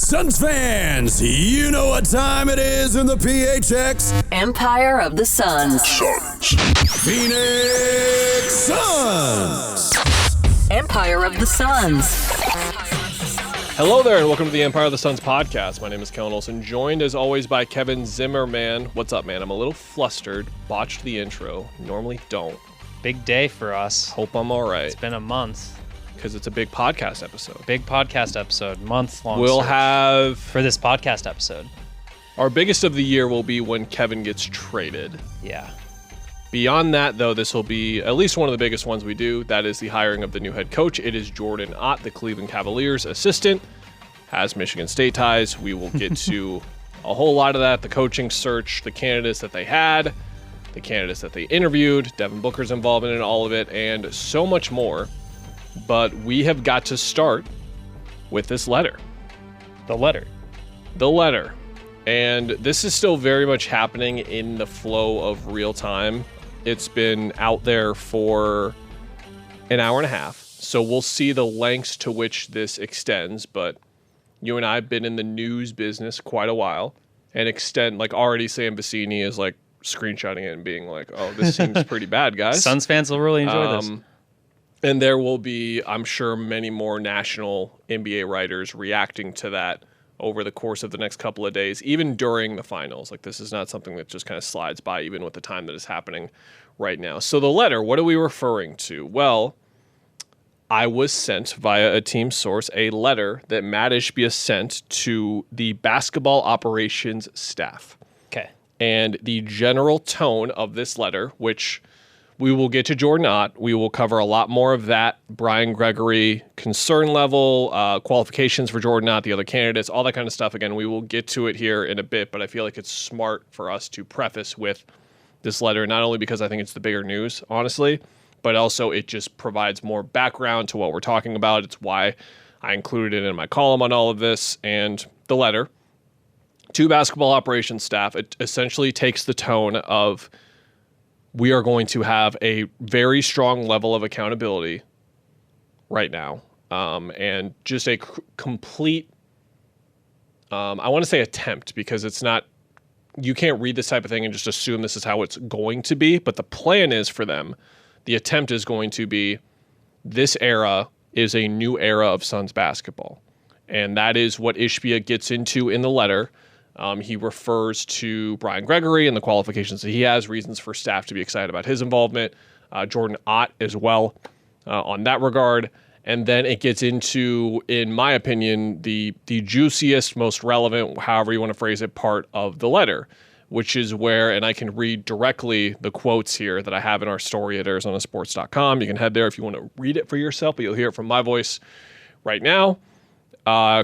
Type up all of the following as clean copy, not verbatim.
Suns fans, you know what time it is in the PHX. Empire of the Suns. Phoenix Suns. Empire of the Suns. Hello there, and welcome to the Empire of the Suns podcast. My name is Kellen Olson, joined as always by Kevin Zimmerman. What's up, man? I'm a little flustered. Botched the intro. Normally don't. Big day for us. Hope I'm all right. It's been a month. Because it's a big podcast episode. Big podcast episode, month-long. We'll have... For this podcast episode. Our biggest of the year will be when Kevin gets traded. Yeah. Beyond that, though, this will be at least one of the biggest ones we do. That is the hiring of the new head coach. It is Jordan Ott, the Cleveland Cavaliers assistant. Has Michigan State ties. We will get to a whole lot of that. The coaching search, the candidates that they had, the candidates that they interviewed, Devin Booker's involvement in all of it, and so much more. But we have got to start with this letter. The letter. And this is still very much happening in the flow of real time. It's been out there for an hour and a half. So we'll see the lengths to which this extends. But you and I have been in the news business quite a while. And already Sam Vecini is like screenshotting it and being like, oh, this seems pretty bad, guys. Suns fans will really enjoy this. And there will be, I'm sure, many more national NBA writers reacting to that over the course of the next couple of days, even during the finals. Like, this is not something that just kind of slides by, even with the time that is happening right now. So the letter, what are we referring to? Well, I was sent via a team source a letter that Mat Ishbia sent to the basketball operations staff. Okay. And the general tone of this letter, which... we will get to Jordan Ott. We will cover a lot more of that. Brian Gregory, concern level, qualifications for Jordan Ott, the other candidates, all that kind of stuff. Again, we will get to it here in a bit, but I feel like it's smart for us to preface with this letter, not only because I think it's the bigger news, honestly, but also it just provides more background to what we're talking about. It's why I included it in my column on all of this. And the letter to basketball operations staff, it essentially takes the tone of... we are going to have a very strong level of accountability right now, and just a complete, I want to say attempt, because it's not, you can't read this type of thing and just assume this is how it's going to be, but the plan is for them, the attempt is going to be, this era is a new era of Suns basketball. And that is what Ishbia gets into in the letter. He refers to Brian Gregory and the qualifications that he has, reasons for staff to be excited about his involvement, Jordan Ott as well on that regard. And then it gets into, in my opinion, the juiciest, most relevant, however you want to phrase it, part of the letter, which is where, and I can read directly the quotes here that I have in our story at ArizonaSports.com. You can head there if you want to read it for yourself, but you'll hear it from my voice right now.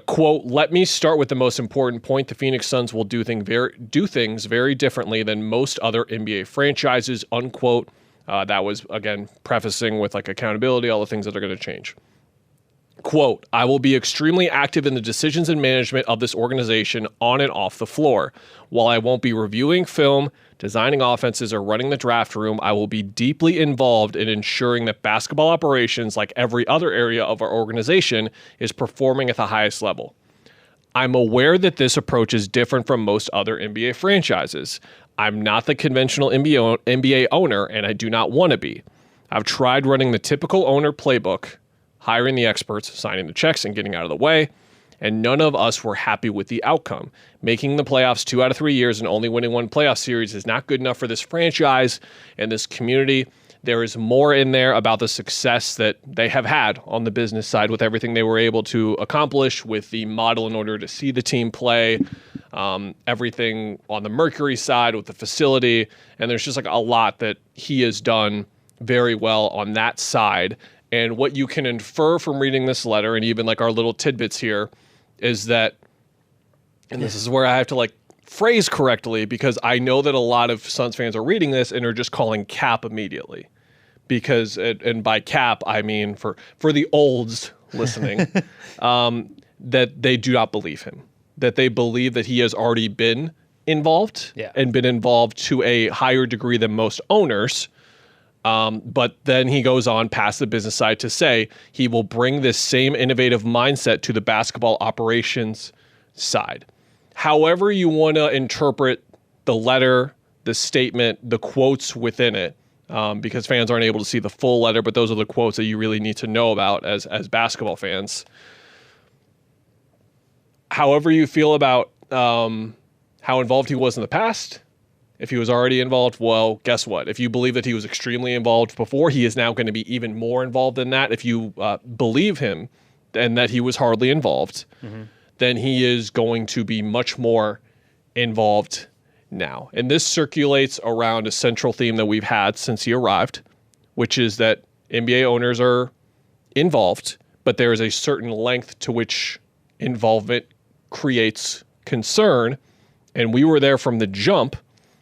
Quote, let me start with the most important point. The Phoenix Suns will do things very differently than most other NBA franchises, unquote. That was, again, prefacing with like accountability, all the things that are going to change. Quote, I will be extremely active in the decisions and management of this organization on and off the floor. While I won't be reviewing film, designing offenses, or running the draft room, I will be deeply involved in ensuring that basketball operations, like every other area of our organization, is performing at the highest level. I'm aware that this approach is different from most other NBA franchises. I'm not the conventional NBA owner, and I do not want to be. I've tried running the typical owner playbook, hiring the experts, signing the checks, and getting out of the way, and none of us were happy with the outcome. Making the playoffs 2 out of 3 years and only winning one playoff series is not good enough for this franchise and this community. There is more in there about the success that they have had on the business side with everything they were able to accomplish with the model in order to see the team play, everything on the Mercury side with the facility, and there's just like a lot that he has done very well on that side. And what you can infer from reading this letter, and even like our little tidbits here, is that, and this is where I have to like phrase correctly, because I know that a lot of Suns fans are reading this and are just calling cap immediately. Because, and by cap, I mean for the olds listening, that they do not believe him. That they believe that he has already been involved and been involved to a higher degree than most owners. But then he goes on past the business side to say he will bring this same innovative mindset to the basketball operations side. However you want to interpret the letter, the statement, the quotes within it, because fans aren't able to see the full letter, but those are the quotes that you really need to know about as basketball fans. However you feel about how involved he was in the past, if he was already involved, well, guess what? If you believe that he was extremely involved before, he is now going to be even more involved than that. If you believe him and that he was hardly involved, then he is going to be much more involved now. And this circulates around a central theme that we've had since he arrived, which is that NBA owners are involved, but there is a certain length to which involvement creates concern. And we were there from the jump,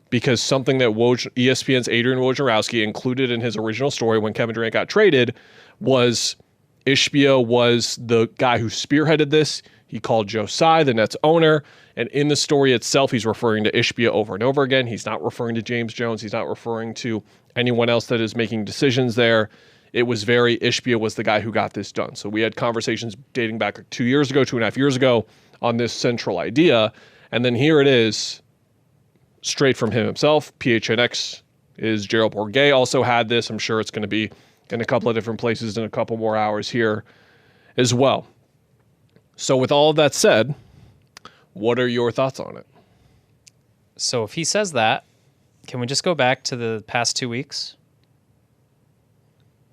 because something that ESPN's Adrian Wojnarowski included in his original story when Kevin Durant got traded was Ishbia was the guy who spearheaded this. He called Joe Tsai, the Nets owner, and in the story itself, he's referring to Ishbia over and over again. He's not referring to James Jones. He's not referring to anyone else that is making decisions there. It was very Ishbia was the guy who got this done. So we had conversations dating back 2 years ago, 2.5 years ago on this central idea, and then here it is, straight from him himself. PHNX is Gerald Bourguet also had this. I'm sure it's going to be in a couple of different places in a couple more hours here as well. So with all of that said, what are your thoughts on it? So if he says that, can we just go back to the past 2 weeks?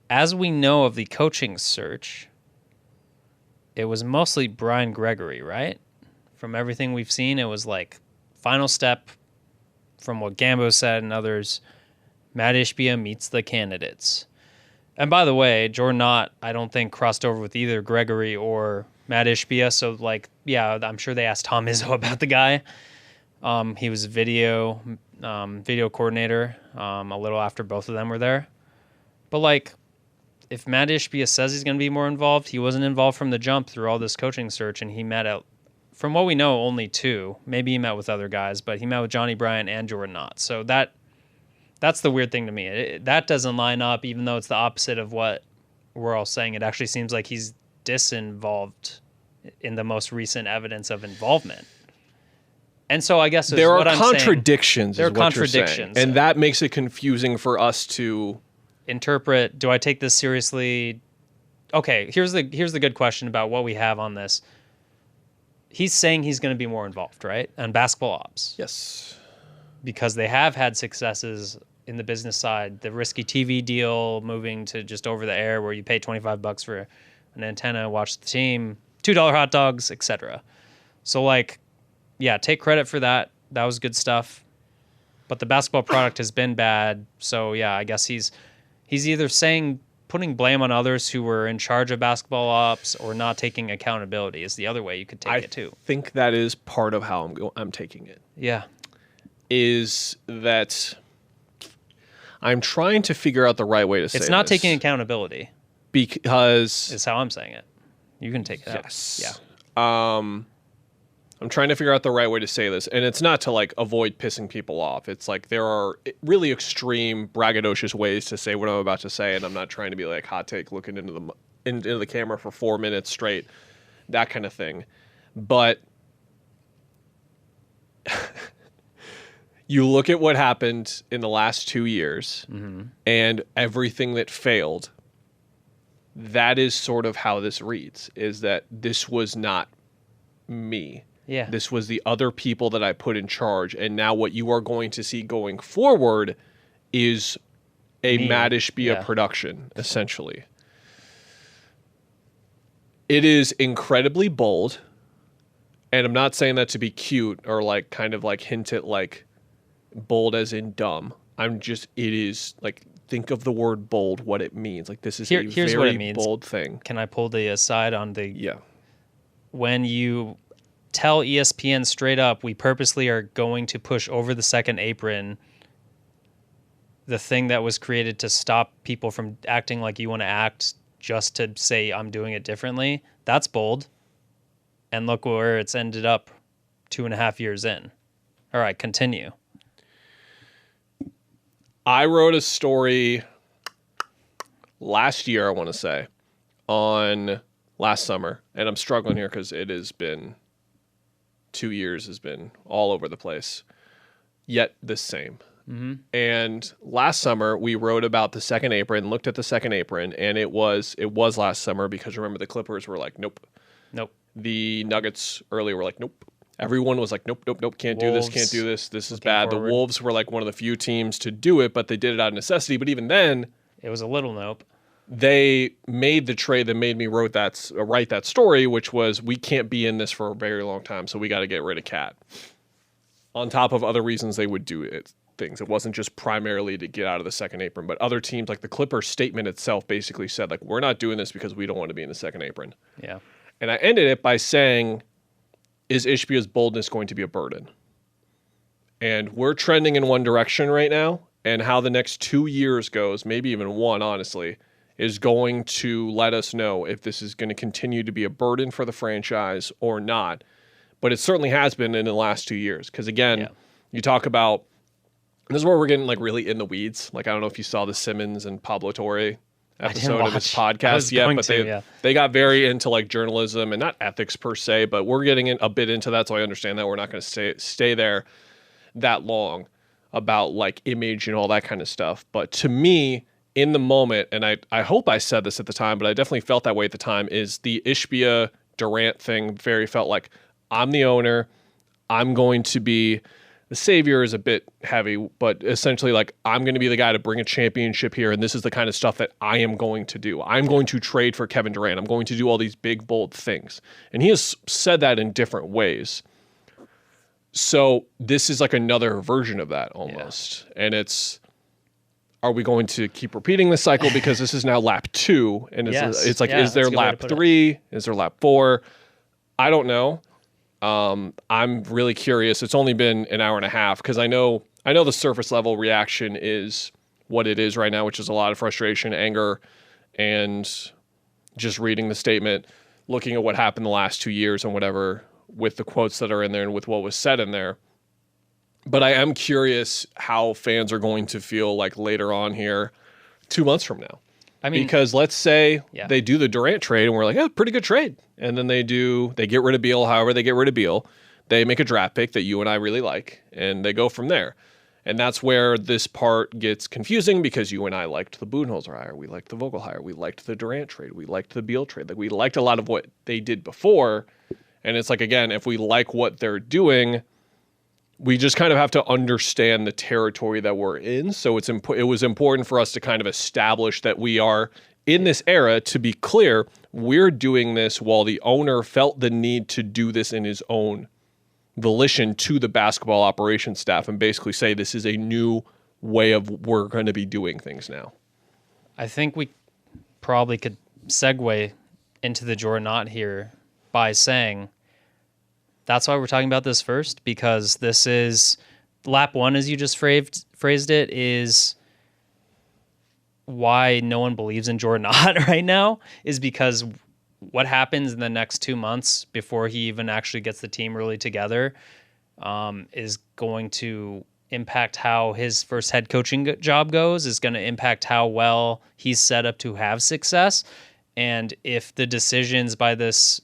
As we know of the coaching search, it was mostly Brian Gregory, right? From everything we've seen, it was like final step. From what Gambo said and others, Mat Ishbia meets the candidates. And by the way, Jordan Ott, I don't think crossed over with either Gregory or Mat Ishbia. So, I'm sure they asked Tom Izzo about the guy. He was video coordinator a little after both of them were there. But, if Mat Ishbia says he's going to be more involved, he wasn't involved from the jump through all this coaching search, and he met out. From what we know, only two. Maybe he met with other guys, but he met with Johnny Bryant and Jordan Ott. So that's the weird thing to me. That doesn't line up, even though it's the opposite of what we're all saying. It actually seems like he's disinvolved in the most recent evidence of involvement. And so I guess there are contradictions. There are contradictions, and that makes it confusing for us to interpret. Do I take this seriously? Okay, here's the good question about what we have on this. He's saying he's going to be more involved, right? On basketball ops. Yes. Because they have had successes in the business side. The risky TV deal, moving to just over the air where you pay $25 for an antenna, watch the team, $2 hot dogs, etc. So, take credit for that. That was good stuff. But the basketball product has been bad. So, I guess he's either putting blame on others who were in charge of basketball ops or not taking accountability is the other way you could take it too. I think that is part of how I'm taking it. Yeah. Is that I'm trying to figure out the right way to say this. It's not taking accountability. Because is how I'm saying it. You can take it yes. out. Yeah. I'm trying to figure out the right way to say this, and it's not to avoid pissing people off. It's there are really extreme, braggadocious ways to say what I'm about to say, and I'm not trying to be hot take looking into the camera for 4 minutes straight, that kind of thing. But you look at what happened in the last 2 years, and everything that failed. That is sort of how this reads: is that this was not me. Yeah. This was the other people that I put in charge. And now what you are going to see going forward is a Mat Ishbia production, essentially. It is incredibly bold. And I'm not saying that to be cute or hint at bold as in dumb. It is think of the word bold, what it means. This is here's a what it very means. bold thing. Can I pull the aside on the... Yeah. When you tell ESPN straight up, we purposely are going to push over the second apron, the thing that was created to stop people from acting like you want to act just to say I'm doing it differently, that's bold. And look where it's ended up 2.5 years in. All right, continue. I wrote a story last year, I want to say, on last summer, and I'm struggling here because it has been 2 years has been all over the place, yet the same. And last summer we wrote about the second apron, looked at the second apron, and it was last summer because remember the Clippers were like, nope. The Nuggets earlier were like, nope. Everyone was like, nope, can't do this. This is bad. Forward. The Wolves were like one of the few teams to do it, but they did it out of necessity. But even then, It was a little nope. they made the trade that made me write that story, which was we can't be in this for a very long time, so we got to get rid of Cat. On top of other reasons they would do it. Things. It wasn't just primarily to get out of the second apron, but other teams like the Clippers statement itself basically said like, we're not doing this because we don't want to be in the second apron. Yeah. And I ended it by saying, is Ishbia's boldness going to be a burden? And we're trending in one direction right now, and how the next 2 years goes, maybe even one, honestly, is going to let us know if this is going to continue to be a burden for the franchise or not. But it certainly has been in the last 2 years. Because again, you talk about, this is where we're getting like really in the weeds. Like, I don't know if you saw the Simmons and Pablo Torre episode of his podcast yet, but they got very into like journalism and not ethics per se, but we're getting a bit into that. So I understand that we're not going to stay there that long about like image and all that kind of stuff. But to me, in the moment, and I hope I said this at the time, but I definitely felt that way at the time, is the Ishbia Durant thing very felt like I'm the owner. I'm going to be the savior is a bit heavy, but essentially like I'm going to be the guy to bring a championship here. And this is the kind of stuff that I am going to do. I'm going to trade for Kevin Durant. I'm going to do all these big, bold things. And he has said that in different ways. So this is like another version of that almost. Yeah. And are we going to keep repeating this cycle because this is now lap 2? And it's like, is there lap 3? Is there lap 4? I don't know. I'm really curious. It's only been an hour and a half because I know the surface level reaction is what it is right now, which is a lot of frustration, anger, and just reading the statement, looking at what happened the last 2 years and whatever with the quotes that are in there and with what was said in there. But I am curious how fans are going to feel like later on here, 2 months from now. I mean, because let's say they do the Durant trade and we're like, pretty good trade. And then they get rid of Beal, however they get rid of Beal. They make a draft pick that you and I really like, and they go from there. And that's where this part gets confusing because you and I liked the Budenholzer hire. We liked the Vogel hire. We liked the Durant trade. We liked the Beal trade. Like we liked a lot of what they did before. And it's like, again, if we like what they're doing, we just kind of have to understand the territory that we're in. So it was important for us to kind of establish that we are in this era. To be clear, we're doing this while the owner felt the need to do this in his own volition to the basketball operations staff and basically say this is a new way of we're going to be doing things now. I think we probably could segue into the Jordan Ott here by saying that's why we're talking about this first, because this is lap 1, as you just phrased it, is why no one believes in Jordan Ott right now, is because what happens in the next 2 months before he even actually gets the team really together is going to impact how his first head coaching job goes, is going to impact how well he's set up to have success. And if the decisions by this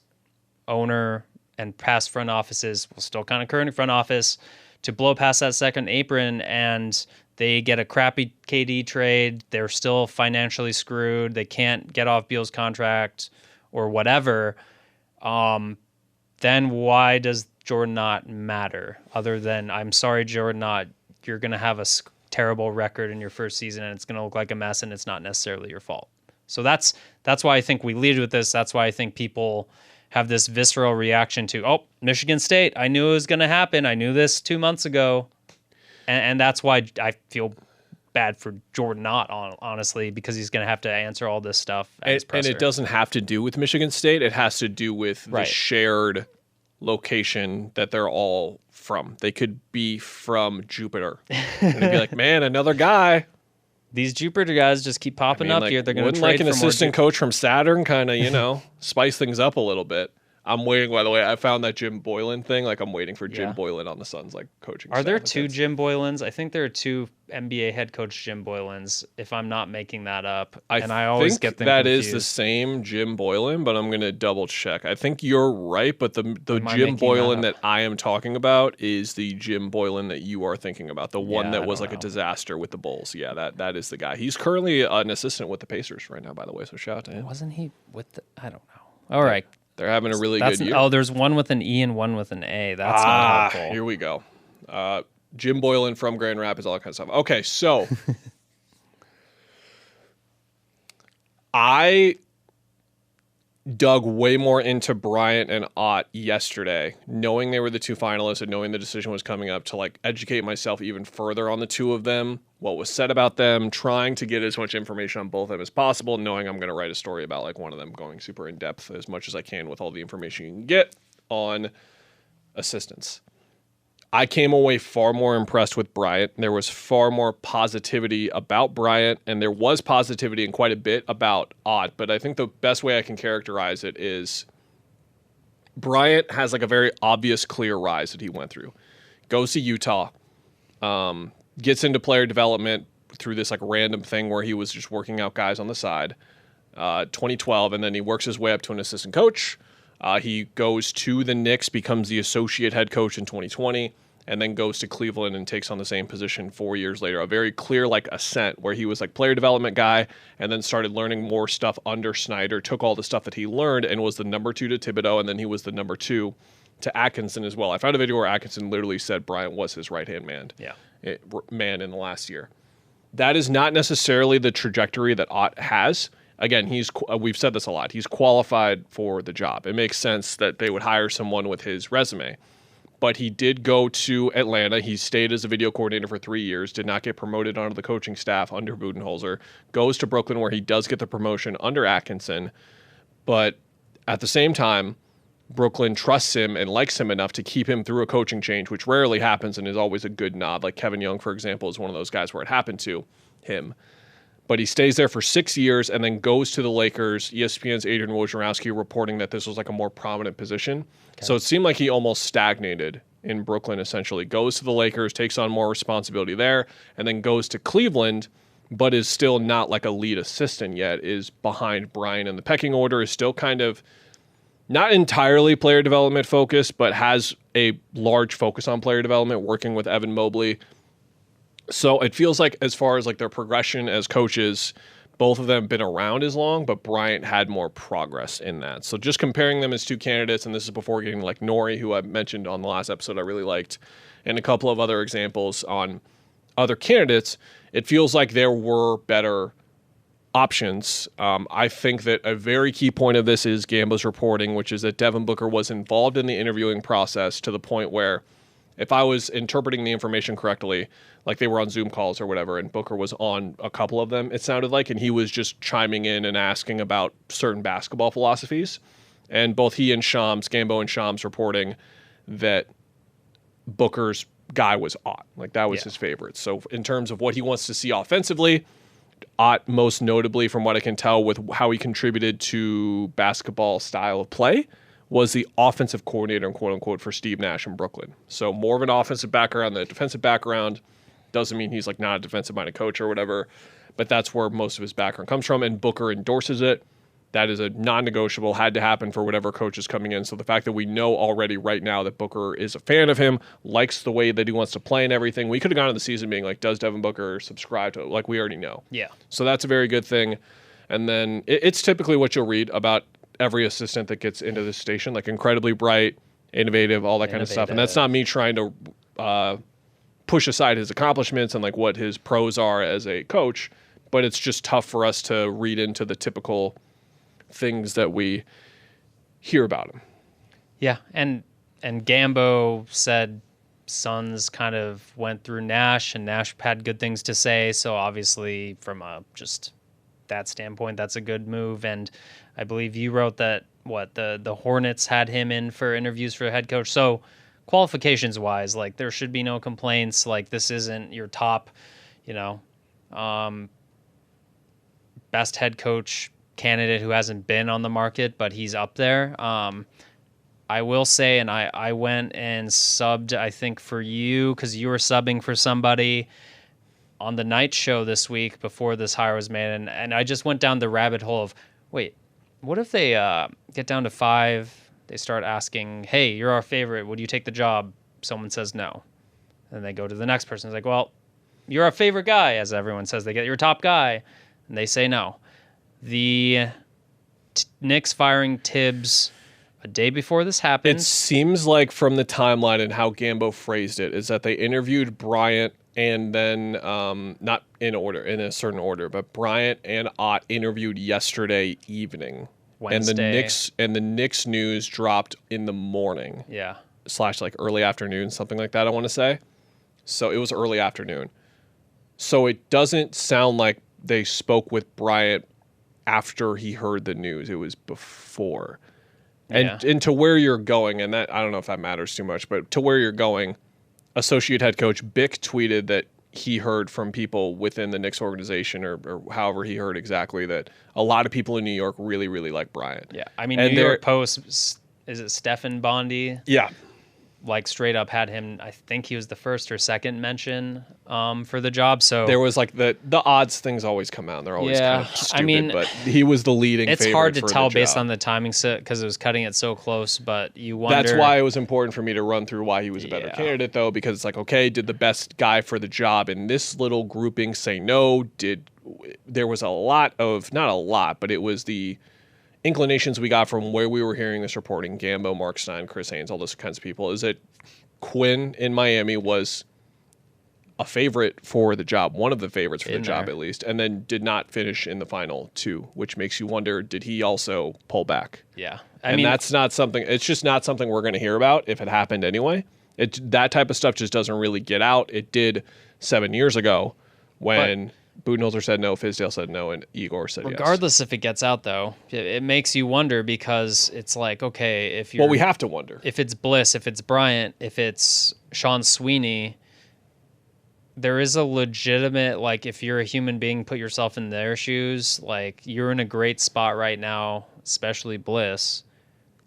owner and past front offices, well, still kind of current front office, to blow past that second apron and they get a crappy KD trade, they're still financially screwed, they can't get off Beal's contract or whatever, then why does Jordan Ott matter? Other than, I'm sorry, Jordan Ott, you're going to have a terrible record in your first season and it's going to look like a mess and it's not necessarily your fault. So that's why I think we lead with this. That's why I think people have this visceral reaction to, Michigan State, I knew it was going to happen. I knew this 2 months ago. And that's why I feel bad for Jordan Ott, honestly, because he's going to have to answer all this stuff at his presser. And it doesn't have to do with Michigan State. It has to do with the shared location that they're all from. They could be from Jupiter. And it'd be like, man, another guy. These Jupiter guys just keep popping up here. They're going to trade like an assistant coach from Saturn kind of, spice things up a little bit. I'm waiting, by the way. I found that Jim Boylan thing. Like, I'm waiting for Jim Yeah. Boylan on the Suns, like, coaching Are staff. there Like, two that's- Jim Boylans? I think there are two NBA head coach Jim Boylans, if I'm not making that up. And I always think get them that confused. is the same Jim Boylan, but I'm going to double check. I think you're right, but the Am I Jim making Boylan that that I am talking about is the Jim Boylan that you are thinking about, the one Yeah, that I was don't like a know. disaster with the Bulls. Yeah, that is the guy. He's currently an assistant with the Pacers right now, by the way, so shout out to him. Wasn't he with the... I don't know. All right. They're having a really That's good year. Oh, there's one with an E and one with an A. That's not helpful. Here we go. Jim Boylan from Grand Rapids, all that kind of stuff. Okay, so I dug way more into Bryant and Ott yesterday, knowing they were the two finalists and knowing the decision was coming up, to like educate myself even further on the two of them, what was said about them, trying to get as much information on both of them as possible, knowing I'm going to write a story about like one of them, going super in depth as much as I can with all the information you can get on assistants. I came away far more impressed with Bryant. There was far more positivity about Bryant, and there was positivity in quite a bit about Ott. But I think the best way I can characterize it is Bryant has like a very obvious, clear rise that he went through. Goes to Utah, gets into player development through this like random thing where he was just working out guys on the side. 2012, and then he works his way up to an assistant coach. He goes to the Knicks, becomes the associate head coach in 2020, and then goes to Cleveland and takes on the same position 4 years later. A very clear like ascent where he was like player development guy and then started learning more stuff under Snyder, took all the stuff that he learned and was the number 2 to Thibodeau, and then he was the number 2 to Atkinson as well. I found a video where Atkinson literally said Bryant was his right-hand man. Man in the last year. That is not necessarily the trajectory that Ott has. Again, we've said this a lot. He's qualified for the job. It makes sense that they would hire someone with his resume. But he did go to Atlanta. He stayed as a video coordinator for 3 years, did not get promoted onto the coaching staff under Budenholzer, goes to Brooklyn where he does get the promotion under Atkinson. But at the same time, Brooklyn trusts him and likes him enough to keep him through a coaching change, which rarely happens and is always a good nod. Like Kevin Young, for example, is one of those guys where it happened to him. But he stays there for 6 years and then goes to the Lakers. ESPN's Adrian Wojnarowski reporting that this was like a more prominent position. Okay. So it seemed like he almost stagnated in Brooklyn, essentially. Goes to the Lakers, takes on more responsibility there, and then goes to Cleveland, but is still not like a lead assistant yet, is behind Bryant in the pecking order, is still kind of not entirely player development focused, but has a large focus on player development, working with Evan Mobley. So it feels like as far as like their progression as coaches, both of them have been around as long, but Bryant had more progress in that. So just comparing them as two candidates, and this is before getting like Nori, who I mentioned on the last episode I really liked, and a couple of other examples on other candidates, it feels like there were better options. I think that a very key point of this is Gambo's reporting, which is that Devin Booker was involved in the interviewing process to the point where, if I was interpreting the information correctly, like they were on Zoom calls or whatever, and Booker was on a couple of them, it sounded like, and he was just chiming in and asking about certain basketball philosophies. And both he and Shams, Gambo and Shams, reporting that Booker's guy was Ott. Like that was his favorite. So in terms of what he wants to see offensively, Ott, most notably from what I can tell with how he contributed to basketball style of play, was the offensive coordinator, quote unquote, for Steve Nash in Brooklyn. So more of an offensive background than a defensive background. Doesn't mean he's like not a defensive minded coach or whatever, but that's where most of his background comes from. And Booker endorses it. That is a non-negotiable, had to happen for whatever coach is coming in. So the fact that we know already right now that Booker is a fan of him, likes the way that he wants to play and everything. We could have gone into the season being like, does Devin Booker subscribe to it? Like we already know. Yeah. So that's a very good thing. And then it's typically what you'll read about every assistant that gets into this station, like incredibly bright, innovative, all that kind of stuff. And that's not me trying to push aside his accomplishments and like what his pros are as a coach, but it's just tough for us to read into the typical things that we hear about him. Yeah, and Gambo said Suns kind of went through Nash, and Nash had good things to say. So obviously, from just that standpoint, that's a good move. And I believe you wrote that the Hornets had him in for interviews for head coach. So qualifications wise, like there should be no complaints. Like this isn't your top, best head coach candidate who hasn't been on the market, but he's up there. I will say, and I went and subbed, I think, for you, because you were subbing for somebody on the night show this week before this hire was made, and I just went down the rabbit hole of, wait, what if they get down to 5, they start asking, hey, you're our favorite, would you take the job? Someone says no. And they go to the next person. It's like, well, you're our favorite guy, as everyone says. They get your top guy, and they say no. The Knicks firing Tibbs a day before this happened. It seems like from the timeline and how Gambo phrased it is that they interviewed Bryant and then not in order, in a certain order, but Bryant and Ott interviewed yesterday evening. Wednesday. And the Knicks news dropped in the morning. Yeah. / like early afternoon, something like that, I want to say. So it was early afternoon. So it doesn't sound like they spoke with Bryant after he heard the news. It was before. And to where you're going, and that I don't know if that matters too much, but to where you're going, associate head coach Bick tweeted that he heard from people within the Knicks organization or however he heard exactly that a lot of people in New York really, really like Bryant. Yeah. I mean, New York Post, is it Stephen Bondi? Yeah. Like straight up had him, I think he was the first or second mention for the job. So there was like the odds things always come out. And they're always kind of stupid, but he was the leading favorite. It's hard to tell based job. on the timing because it was cutting it so close, but you wonder. That's why it was important for me to run through why he was a better candidate, though, because it's like, okay, did the best guy for the job in this little grouping say no? There was a lot of, not a lot, but it was the inclinations we got from where we were hearing this reporting, Gambo, Mark Stein, Chris Haynes, all those kinds of people, is that Quinn in Miami was a favorite for the job, one of the favorites for the job at least, and then did not finish in the final 2, which makes you wonder, did he also pull back? Yeah. I mean, that's not something, it's just not something we're going to hear about if it happened anyway. That type of stuff just doesn't really get out. It did 7 years ago when Budenholzer said no, Fizdale said no, and Igor said yes. Regardless if it gets out, though, it makes you wonder because it's like, okay, if you're... Well, we have to wonder. If it's Bliss, if it's Bryant, if it's Sean Sweeney, there is a legitimate, like, if you're a human being, put yourself in their shoes, like, you're in a great spot right now, especially Bliss.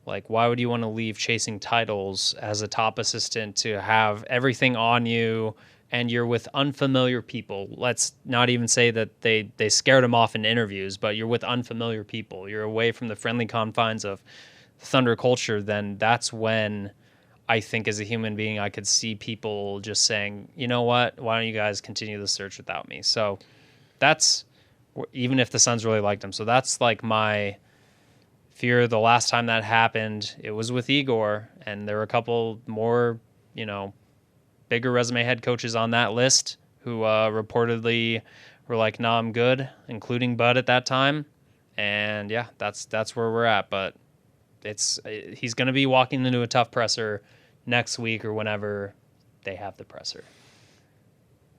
Like, why would you want to leave chasing titles as a top assistant to have everything on you and you're with unfamiliar people? Let's not even say that they scared him off in interviews, but you're with unfamiliar people. You're away from the friendly confines of Thunder culture. Then that's when I think as a human being, I could see people just saying, you know what, why don't you guys continue the search without me? So that's, even if the Suns really liked him. So that's like my fear. The last time that happened, it was with Igor, and there were a couple more, bigger resume head coaches on that list who reportedly were like, nah, I'm good, including Bud at that time. And yeah, that's where we're at. But he's going to be walking into a tough presser next week or whenever they have the presser.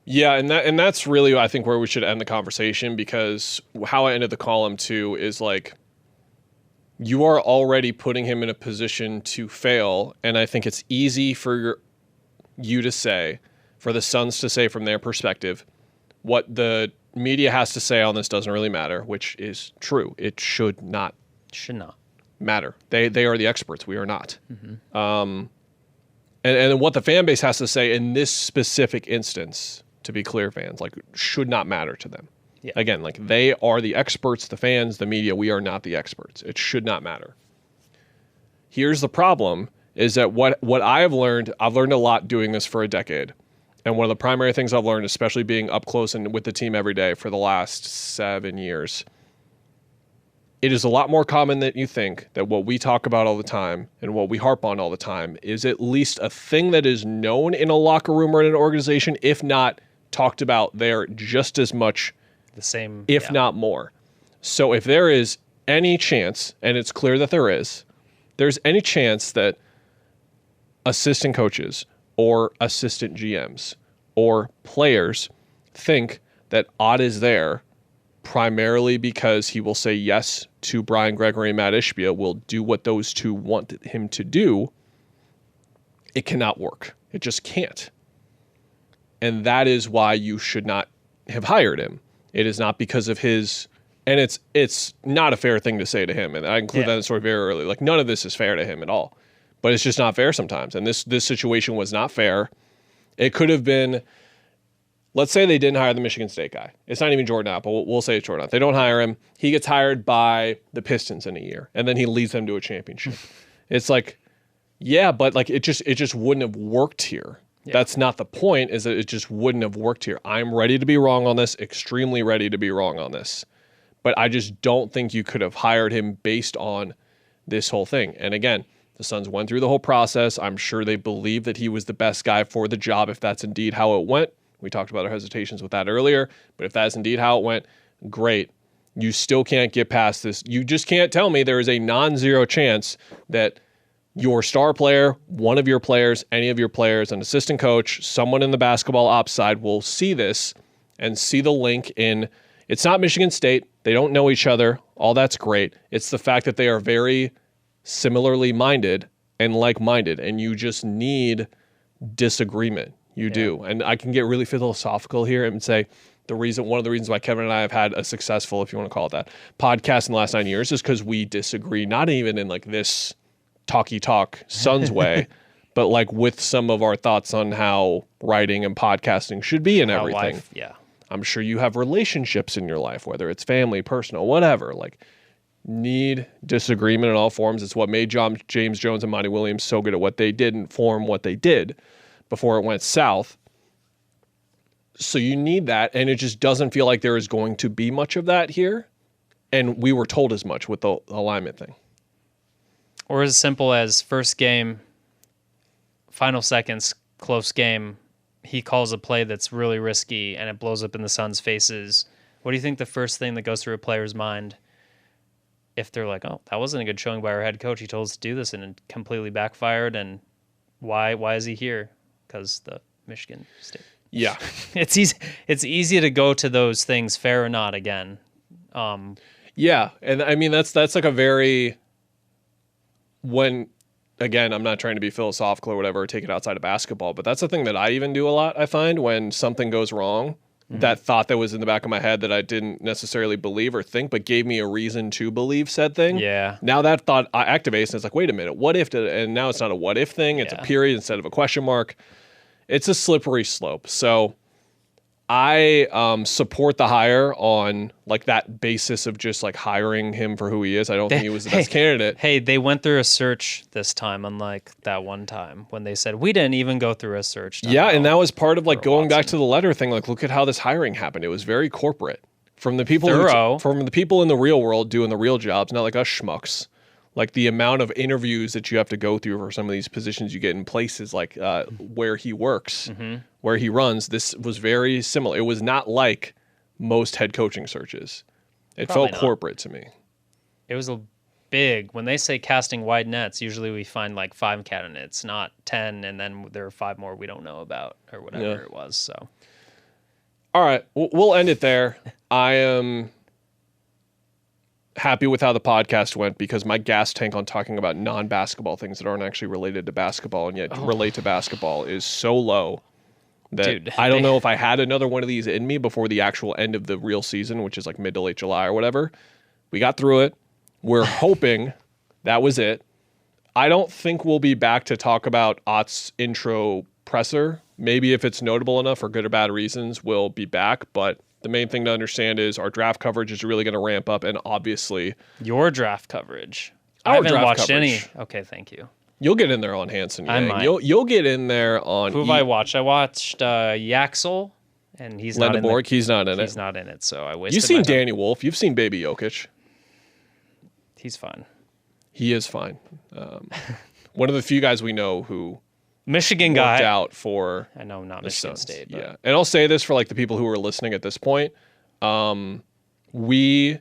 Yeah, and that's really, I think, where we should end the conversation, because how I ended the column too is like, you are already putting him in a position to fail, and I think it's easy for you to say, for the Suns to say from their perspective, what the media has to say on this doesn't really matter, which is true. It should not matter. They are the experts. We are not. Mm-hmm. And what the fan base has to say in this specific instance, to be clear, fans, like, should not matter to them. Yeah. Again, like, they are the experts, the fans, the media. We are not the experts. It should not matter. Here's the problem, is that what I've learned a lot doing this for a decade. And one of the primary things I've learned, especially being up close and with the team every day for the last 7 years, it is a lot more common than you think that what we talk about all the time and what we harp on all the time is at least a thing that is known in a locker room or in an organization, if not talked about there just as much, the same, if not more. So if there is any chance, and it's clear that there's any chance that assistant coaches or assistant GMs or players think that Ott is there primarily because he will say yes to Brian Gregory and Mat Ishbia, will do what those two want him to do, it cannot work. It just can't. And that is why you should not have hired him. It is not because of his, and it's not a fair thing to say to him, and I include that in the story very early. Like, none of this is fair to him at all. but it's just not fair sometimes. And this situation was not fair. It could have been, let's say they didn't hire the Michigan State guy. It's not even Jordan Ott, but we'll say it's Jordan Ott. They don't hire him. He gets hired by the Pistons in a year, and then he leads them to a championship. It's like, yeah, but like it just wouldn't have worked here. Yeah. That's not the point, is that it just wouldn't have worked here. I'm ready to be wrong on this, extremely ready to be wrong on this. But I just don't think you could have hired him based on this whole thing. And again, the Suns went through the whole process. I'm sure they believe that he was the best guy for the job, if that's indeed how it went. We talked about our hesitations with that earlier. But if that's indeed how it went, great. You still can't get past this. You just can't tell me there is a non-zero chance that your star player, one of your players, any of your players, an assistant coach, someone in the basketball ops side will see this and see the link in. It's not Michigan State. They don't know each other. All that's great. It's the fact that they are very similarly minded and like-minded, and you just need disagreement. You do. And I can get really philosophical here and say one of the reasons why Kevin and I have had a successful, if you want to call it that, podcast in the last 9 years is because we disagree, not even in like this talky talk Suns way, but like with some of our thoughts on how writing and podcasting should be and everything. Life, yeah. I'm sure you have relationships in your life, whether it's family, personal, whatever. Like, need disagreement in all forms. It's what made James Jones and Monty Williams so good at what they did and form what they did before it went south. So you need that, and it just doesn't feel like there is going to be much of that here. And we were told as much with the alignment thing. Or as simple as first game, final seconds, close game, he calls a play that's really risky and it blows up in the Suns' faces. What do you think the first thing that goes through a player's mind if they're like, oh, that wasn't a good showing by our head coach. He told us to do this and it completely backfired. And why is he here? Because the Michigan State. Yeah. It's easy to go to those things, fair or not, again. Yeah. And I mean, that's like a very, again, I'm not trying to be philosophical or whatever, or take it outside of basketball, but that's the thing that I even do a lot, I find, when something goes wrong. That thought that was in the back of my head that I didn't necessarily believe or think, but gave me a reason to believe said thing. Yeah. Now that thought activates, and it's like, wait a minute, what if? And now it's not a what if thing; it's a period instead of a question mark. It's a slippery slope. So I support the hire on like that basis of just like hiring him for who he is. I don't think he was the best candidate. Hey, they went through a search this time, unlike that one time when they said we didn't even go through a search. Yeah, and that was part of like going back to the letter thing. Like, look at how this hiring happened. It was very corporate from the people from the people in the real world doing the real jobs, not like us schmucks. Like the amount of interviews that you have to go through for some of these positions you get in places like where he works, where he runs. This was very similar. It was not like most head coaching searches. It felt corporate to me. It was a big, when they say casting wide nets, usually we find like 5 candidates, not 10, and then there are 5 more we don't know about or whatever it was. So, all right, we'll end it there. I am happy with how the podcast went because my gas tank on talking about non-basketball things that aren't actually related to basketball and yet relate to basketball is so low that I don't know if I had another one of these in me before the actual end of the real season, which is like mid to late July or whatever. We got through it. We're hoping that was it. I don't think we'll be back to talk about Ott's intro presser. Maybe if it's notable enough for good or bad reasons, we'll be back, but the main thing to understand is our draft coverage is really going to ramp up, and obviously your draft coverage. I haven't watched any. Okay, thank you. You'll get in there on Hanson. I might. You'll get in there on. Who have I watched? I watched Yaxel, and he's not in it. He's not in it. He's not in it. So I wasted. You've seen Danny Wolf. You've seen Baby Jokic. He's fine. He is fine. One of the few guys we know who. Michigan guy worked out for I know not Michigan State, but. Yeah. And I'll say this for like the people who are listening at this point. We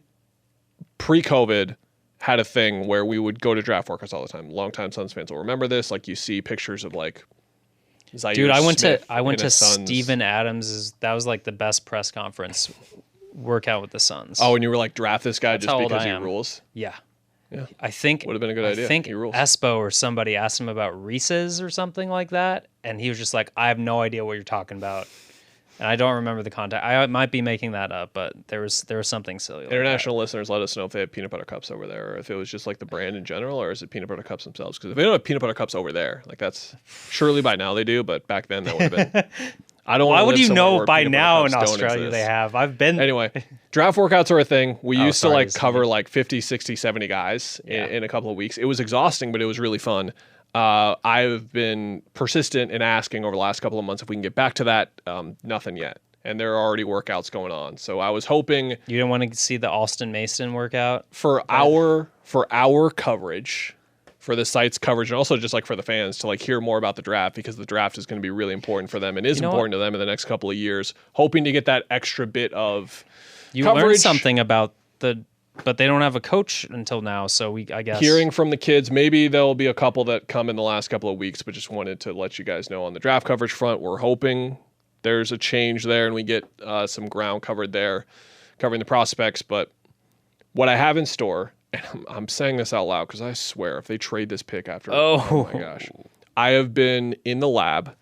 pre-COVID had a thing where we would go to draft workouts all the time. Longtime Suns fans will remember this. Like you see pictures of like Zaire Dude, I went Smith to Steven Adams'. That was like the best press conference workout with the Suns. Oh, and you were like, draft this guy just because he rules? Yeah. Yeah, I think would have been a good idea. I think Espo or somebody asked him about Reese's or something like that, and he was just like, "I have no idea what you're talking about." And I don't remember the contact. I might be making that up, but there was something silly. Like International listeners, let us know if they have peanut butter cups over there, or if it was just like the brand in general, or is it peanut butter cups themselves? Because if they don't have peanut butter cups over there, like that's surely by now they do, but back then that would have been. I don't. Why wanna would live you somewhere know where by peanut butter now cups in don't Australia exist. they have? I've been. Anyway, draft workouts are a thing. We used to sorry, like Steve. cover like 50, 60, 70 guys in a couple of weeks. It was exhausting, but it was really fun. I've been persistent in asking over the last couple of months if we can get back to that. Nothing yet. And there are already workouts going on. So I was hoping You didn't want to see the Alston Mason workout? for our coverage, for the site's coverage, and also just like for the fans to like hear more about the draft, because the draft is going to be really important for them and is know important to them in the next couple of years. Hoping to get that extra bit of You coverage. learned something about but they don't have a coach until now, so I guess. Hearing from the kids, maybe there'll be a couple that come in the last couple of weeks, but just wanted to let you guys know on the draft coverage front, we're hoping there's a change there and we get some ground covered there, covering the prospects. But what I have in store, and I'm saying this out loud because I swear if they trade this pick after, oh my gosh, I have been in the lab.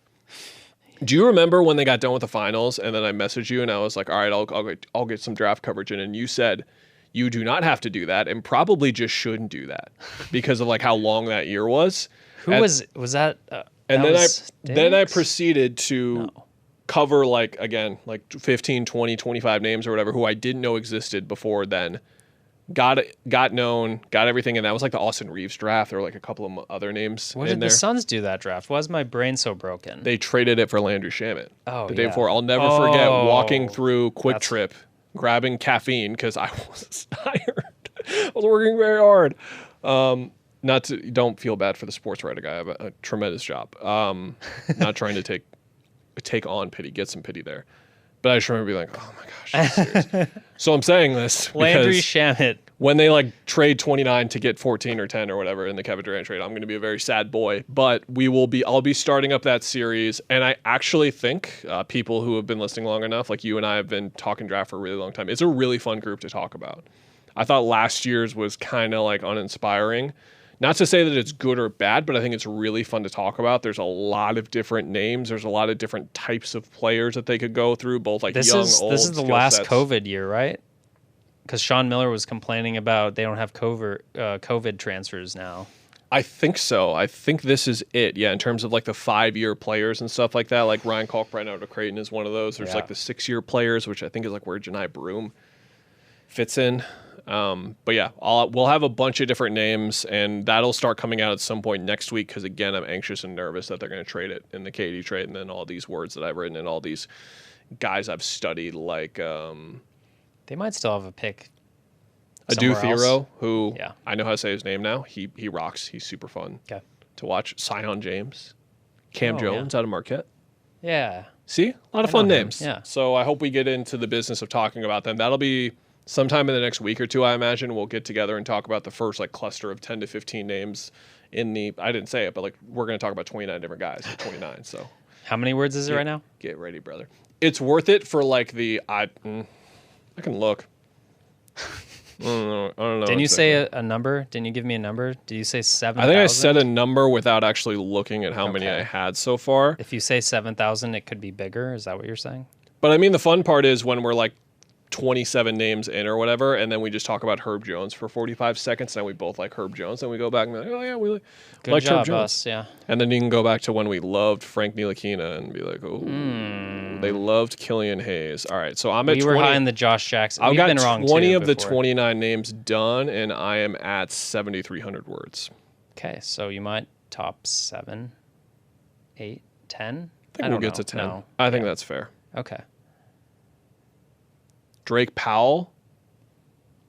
Do you remember when they got done with the finals and then I messaged you and I was like, all right, I'll get some draft coverage in, and you said you do not have to do that and probably just shouldn't do that because of like how long that year was. Was that? And that then I Stinks? proceeded to cover like 15, 20, 25 names or whatever who I didn't know existed before then. Got known, got everything, and that was like the Austin Reeves draft. There were like a couple of other names What in did there. the Suns do that draft? Why is my brain so broken? They traded it for Landry Shamet the day yeah. before. I'll never forget walking through Quick That's- Trip, grabbing caffeine because I was tired. I was working very hard. Don't feel bad for the sports writer guy. I have a tremendous job. Not trying to take on pity, get some pity there. But I just remember being like, oh my gosh, are you serious? So I'm saying this Landry because Shamet. when they like trade 29 to get 14 or 10 or whatever in the Kevin Durant trade, I'm going to be a very sad boy. But I'll be starting up that series, and I actually think people who have been listening long enough, like you and I, have been talking draft for a really long time. It's a really fun group to talk about. I thought last year's was kind of like uninspiring. Not to say that it's good or bad, but I think it's really fun to talk about. There's a lot of different names. There's a lot of different types of players that they could go through, both like young, old. This is the skill last sets. COVID year, right? Because Sean Miller was complaining about they don't have COVID transfers now. I think so. I think this is it. Yeah, in terms of like the 5-year players and stuff like that. Like Ryan Kalkbrenner out of Creighton is one of those. There's like the 6-year players, which I think is like where Janai Broom fits in. But yeah, we'll have a bunch of different names, and that'll start coming out at some point next week. Because again, I'm anxious and nervous that they're going to trade it in the KD trade, and then all these words that I've written and all these guys I've studied, like They might still have a pick. Adu somewhere else. Thero, who Yeah. I know how to say his name now. He rocks. He's super fun Okay. to watch. Sion James, Cam Oh, Jones out of Marquette. Yeah. See, a lot of I fun know him, names. yeah. So I hope we get into the business of talking about them. That'll be sometime in the next week or two, I imagine. We'll get together and talk about the first like cluster of 10 to 15 names in the. I didn't say it, but like we're going to talk about 29 different guys. 29. So How many words is it right now? get ready, brother. It's worth it for like the. I can look. I don't know. Didn't you exactly. say a number? Didn't you give me a number? Did you say 7,000? I think I said a number without actually looking at how many Okay. I had so far. If you say 7,000, it could be bigger. Is that what you're saying? But I mean, the fun part is when we're like 27 names in or whatever, and then we just talk about Herb Jones for 45 seconds, and we both like Herb Jones, and we go back and be like, oh yeah, we Good like Herb job, Jones. us. Yeah. And then you can go back to when we loved Frank Ntilikina and be like, oh, they loved Killian Hayes. All right, so I'm at We 20. were high in the Josh Jackson. I've We've got been wrong 20 too of the before. 29 names done, and I am at 7,300 words. Okay, so you might top 7, 8, 10. I think we'll get to 10. No. I think that's fair. Okay. Drake Powell,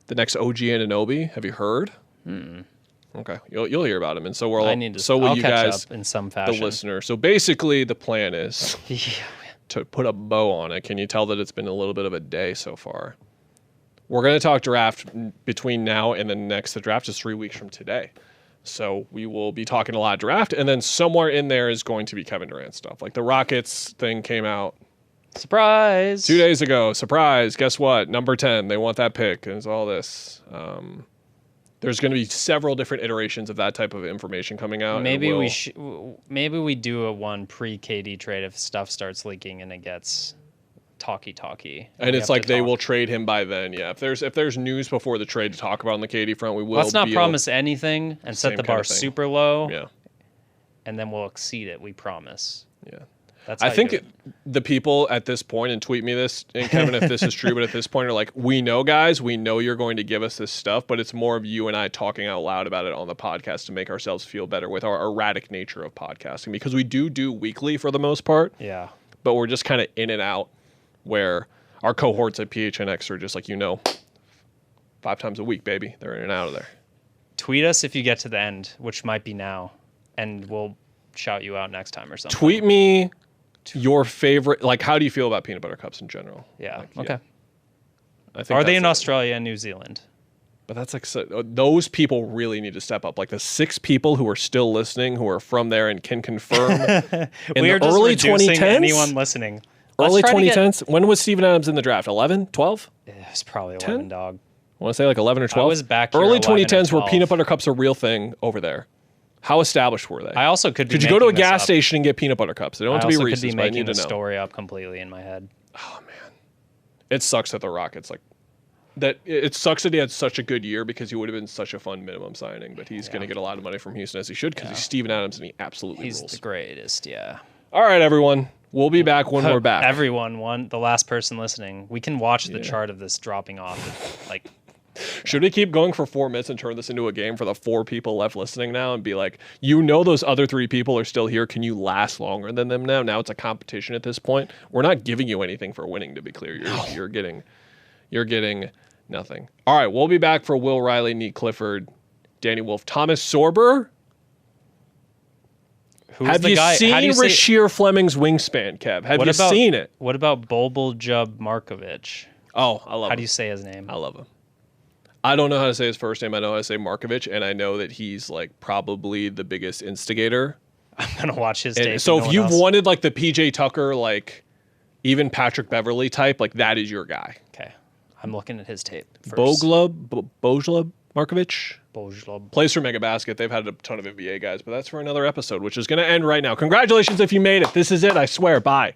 the next OG Anunoby. Have you heard? Okay, you'll hear about him, and so we're all. I need to. So will I'll you catch guys, up in some the fashion. listener. So basically, the plan is Yeah. to put a bow on it. Can you tell that it's been a little bit of a day so far? We're going to talk draft between now and the next. The draft is 3 weeks from today. So we will be talking a lot of draft, and then somewhere in there is going to be Kevin Durant stuff. Like the Rockets thing came out Surprise. 2 days ago. Surprise. Guess what? Number 10. They want that pick. And it's all this. There's going to be several different iterations of that type of information coming out. Maybe we do a one pre KD trade if stuff starts leaking and it gets talky. And it's like they will trade him by then. Yeah, if there's news before the trade to talk about on the KD front, we will. Let's not promise anything and set the bar super low. Yeah, and then we'll exceed it. We promise. Yeah. That's I think the people at this point, and tweet me this, and Kevin, if this is true, but at this point are like, we know, guys, we know you're going to give us this stuff, but it's more of you and I talking out loud about it on the podcast to make ourselves feel better with our erratic nature of podcasting, because we do weekly for the most part. Yeah. But we're just kind of in and out, where our cohorts at PHNX are just like, 5 times a week, baby. They're in and out of there. Tweet us if you get to the end, which might be now, and we'll shout you out next time or something. Tweet me your favorite, like, how do you feel about peanut butter cups in general? Yeah. Like, okay. I think are they in Australia and New Zealand? But that's like, those people really need to step up. Like the 6 people who are still listening, who are from there and can confirm. In we are the just early reducing 2010s, anyone listening. Early 2010s. When was Steven Adams in the draft? 11, 12? It was probably 11, dog. I want to say like 11 or 12. I was back here early 11 2010s, and were 12. peanut butter cups a real thing over there? How established were they? I also could you go to a gas station and get peanut butter cups? They don't have to be Reese's, could be but I need making to the know. story up completely in my head. Oh man, it sucks that the Rockets like that. It sucks that he had such a good year, because he would have been such a fun minimum signing. But he's going to get a lot of money from Houston, as he should, because he's Steven Adams and he absolutely He's rules. the greatest, yeah. All right, everyone, we'll be back when we're back. Everyone, the last person listening, we can watch the chart of this dropping off. Like, should we keep going for 4 minutes and turn this into a game for the 4 people left listening now, and be like, those other 3 people are still here. Can you last longer than them now? Now it's a competition at this point. We're not giving you anything for winning, to be clear. You're getting nothing. All right, we'll be back for Will Riley, Nate Clifford, Danny Wolf, Thomas Sorber. Have you seen Rasheer Fleming's wingspan, Kev? Have you seen it? What about Boljub Markovic? Oh, I love him. How do you say his name? I love him. I don't know how to say his first name. I know how to say Markovic, and I know that he's like probably the biggest instigator. I'm gonna watch his tape. So if you've wanted like the PJ Tucker, like even Patrick Beverly type, like that is your guy. Okay, I'm looking at his tape first. Boljub Markovic. Boljub plays for Mega Basket. They've had a ton of NBA guys, but that's for another episode, which is going to end right now. Congratulations if you made it. This is it. I swear. Bye.